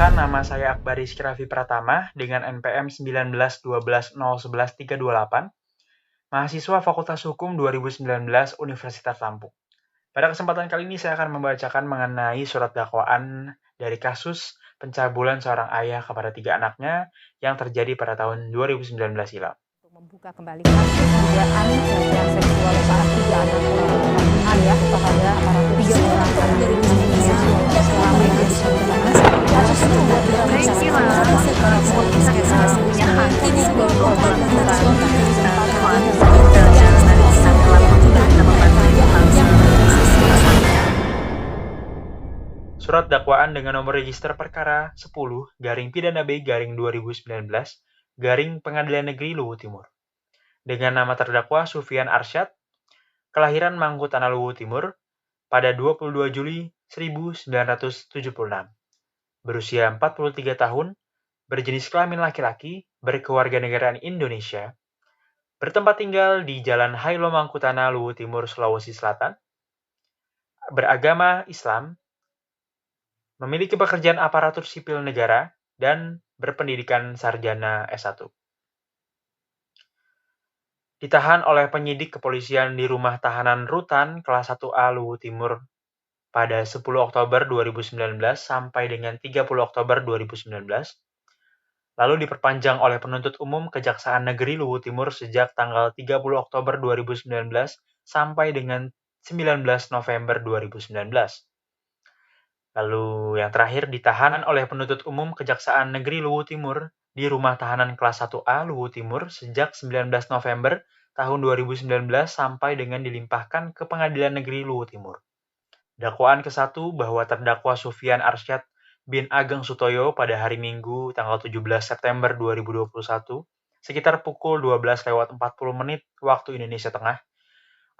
Perkenalkan, nama saya Akbar Rizky Raffi Pratama dengan NPM 1912011328, mahasiswa Fakultas Hukum 2019 Universitas Lampung. Pada kesempatan kali ini saya akan membacakan mengenai surat dakwaan dari kasus pencabulan seorang ayah kepada 3 anaknya yang terjadi pada tahun 2019 silam. Membuka kembali kasus dugaan pelecehan seksual para 3 anak ayah kepada 3 orang anak dari Indonesia selama ini kasus itu membuat Surat dakwaan dengan nomor register perkara 10-Pidana B-2019 Pengadilan Negeri Luwu Timur. Dengan nama terdakwa Sufian Arsyad, kelahiran Mangkutanah Luwu Timur pada 22 Juli 1976. Berusia 43 tahun, berjenis kelamin laki-laki, berkewarganegaraan Indonesia, bertempat tinggal di Jalan Hailo Mangkutanah Luwu Timur, Sulawesi Selatan, beragama Islam, memiliki pekerjaan aparatur sipil negara, dan berpendidikan sarjana S1. Ditahan oleh penyidik kepolisian di Rumah Tahanan Rutan Kelas 1A Luwu Timur pada 10 Oktober 2019 sampai dengan 30 Oktober 2019, lalu diperpanjang oleh penuntut umum Kejaksaan Negeri Luwu Timur sejak tanggal 30 Oktober 2019 sampai dengan 19 November 2019. Lalu yang terakhir ditahan oleh penuntut umum Kejaksaan Negeri Luwu Timur di Rumah Tahanan Kelas 1A Luwu Timur sejak 19 November tahun 2019 sampai dengan dilimpahkan ke Pengadilan Negeri Luwu Timur. Dakwaan ke-1 bahwa terdakwa Sufian Arsyad bin Ageng Sutoyo pada hari Minggu tanggal 17 September 2021 sekitar pukul 12:40 waktu Indonesia Tengah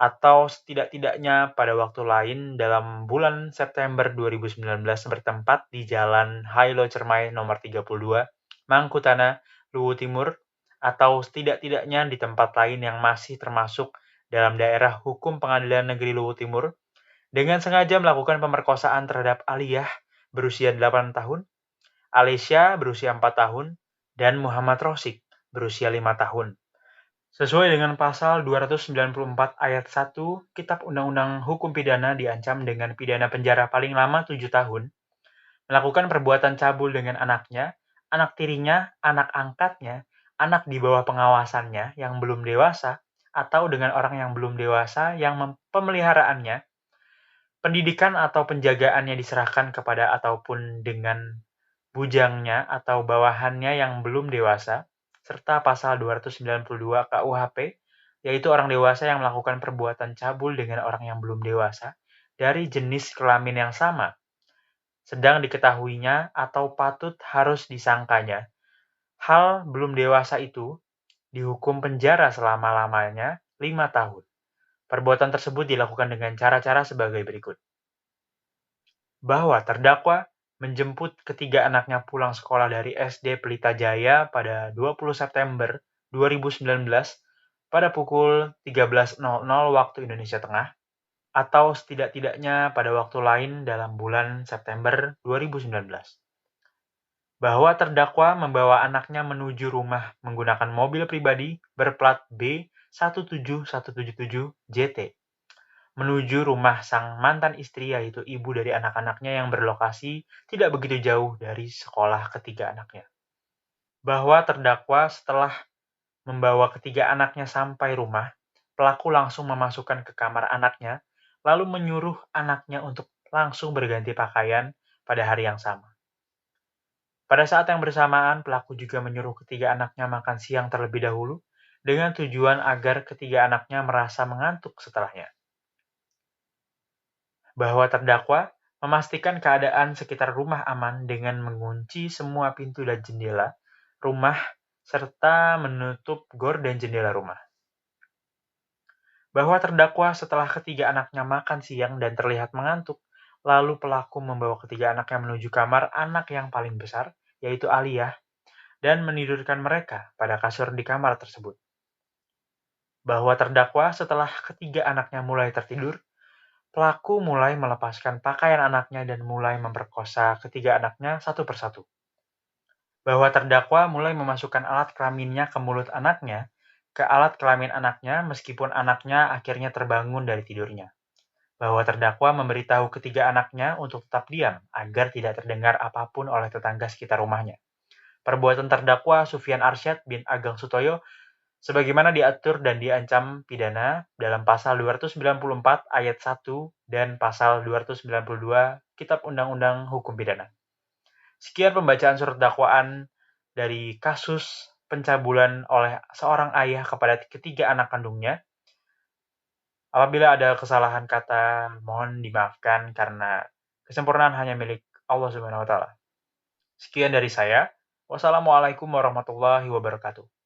atau setidak-tidaknya pada waktu lain dalam bulan September 2019 bertempat di Jalan Hailo Cermai nomor 32, Mangkutanah, Luwu Timur, atau setidak-tidaknya di tempat lain yang masih termasuk dalam daerah hukum Pengadilan Negeri Luwu Timur, dengan sengaja melakukan pemerkosaan terhadap Aliyah berusia 8 tahun, Alesya berusia 4 tahun, dan Muhammad Rosik berusia 5 tahun. Sesuai dengan pasal 294 ayat 1 Kitab Undang-Undang Hukum Pidana diancam dengan pidana penjara paling lama 7 tahun, melakukan perbuatan cabul dengan anaknya, anak tirinya, anak angkatnya, anak di bawah pengawasannya yang belum dewasa, atau dengan orang yang belum dewasa yang pemeliharaannya, pendidikan atau penjagaannya diserahkan kepada ataupun dengan bujangnya atau bawahannya yang belum dewasa, serta pasal 292 KUHP, yaitu orang dewasa yang melakukan perbuatan cabul dengan orang yang belum dewasa dari jenis kelamin yang sama, sedang diketahuinya atau patut harus disangkanya. Hal belum dewasa itu dihukum penjara selama-lamanya 5 tahun. Perbuatan tersebut dilakukan dengan cara-cara sebagai berikut. Bahwa terdakwa menjemput ketiga anaknya pulang sekolah dari SD Pelita Jaya pada 20 September 2019 pada pukul 13.00 waktu Indonesia Tengah, atau setidak-tidaknya pada waktu lain dalam bulan September 2019. Bahwa terdakwa membawa anaknya menuju rumah menggunakan mobil pribadi berplat B17177JT, menuju rumah sang mantan istri yaitu ibu dari anak-anaknya yang berlokasi tidak begitu jauh dari sekolah ketiga anaknya. Bahwa terdakwa setelah membawa ketiga anaknya sampai rumah, pelaku langsung memasukkan ke kamar anaknya, lalu menyuruh anaknya untuk langsung berganti pakaian pada hari yang sama. Pada saat yang bersamaan, pelaku juga menyuruh ketiga anaknya makan siang terlebih dahulu, dengan tujuan agar ketiga anaknya merasa mengantuk setelahnya. Bahwa terdakwa memastikan keadaan sekitar rumah aman dengan mengunci semua pintu dan jendela rumah serta menutup gor dan jendela rumah. Bahwa terdakwa setelah ketiga anaknya makan siang dan terlihat mengantuk, lalu pelaku membawa ketiga anaknya menuju kamar anak yang paling besar, yaitu Aliyah, dan menidurkan mereka pada kasur di kamar tersebut. Bahwa terdakwa setelah ketiga anaknya mulai tertidur, pelaku mulai melepaskan pakaian anaknya dan mulai memperkosa ketiga anaknya satu persatu. Bahwa terdakwa mulai memasukkan alat kelaminnya ke mulut anaknya, ke alat kelamin anaknya meskipun anaknya akhirnya terbangun dari tidurnya. Bahwa terdakwa memberitahu ketiga anaknya untuk tetap diam agar tidak terdengar apapun oleh tetangga sekitar rumahnya. Perbuatan terdakwa Sufyan Arsyad bin Ageng Sutoyo sebagaimana diatur dan diancam pidana dalam pasal 294 ayat 1 dan pasal 292 Kitab Undang-Undang Hukum Pidana. Sekian pembacaan surat dakwaan dari kasus pencabulan oleh seorang ayah kepada ketiga anak kandungnya. Apabila ada kesalahan kata, mohon dimaafkan karena kesempurnaan hanya milik Allah Subhanahu wa taala. Sekian dari saya. Wassalamualaikum warahmatullahi wabarakatuh.